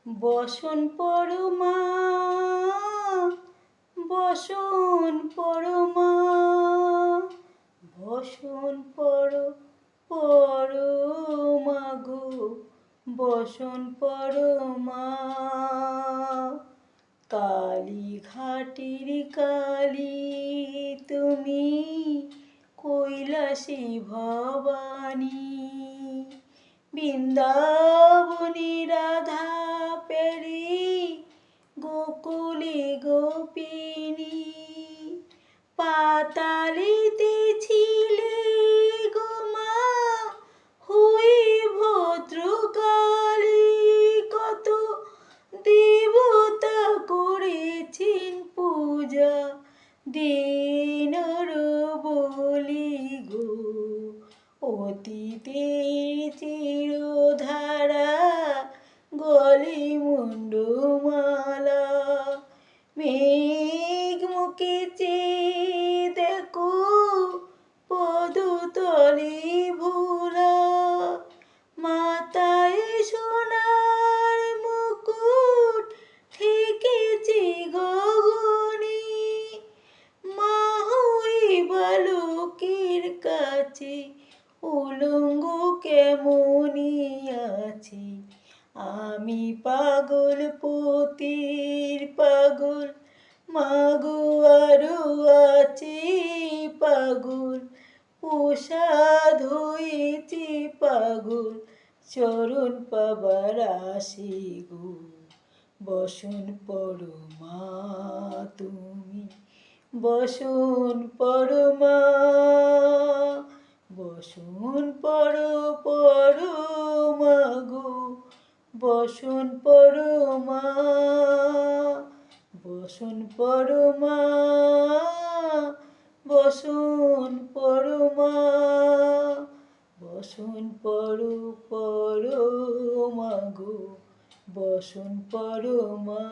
বসন পরমা, বসন পরমা, বসন পরমা গো, বসন পরমা। কালীঘাটের কালী তুমি, কৈলাসী ভবানী, বৃন্দাবনী রাধা পেরি, গোকুলে গোপিনী। পাতালেতে ছিলে গো মা, হয়ে ভদ্রকালী, কত দেবতা করেছেন পূজা, দিনর বলি গো। অতীতের চিরধারা, গলে মুন্ডমালা, মেঘ মুখে চেয়ে দেখো, পদতলে ভোলা। মাথায় সোনার মুকুট ঠেকেছে গগনে, মা হয়ে বালকের কাছে উলঙ্গ কেমনি আছে। আমি পাগল পতির পাগল, মাগো আরো আছে পাগল, প্রসাদ হয়েছে পাগল, চরণ পাবার আসে গো। বসন পরমা তুমি, বসন পরমা, বসন পরমা গো, বসন পরমা, বসন পরমা, বসন পরমা, বসন পরমা গো, বসন পরমা।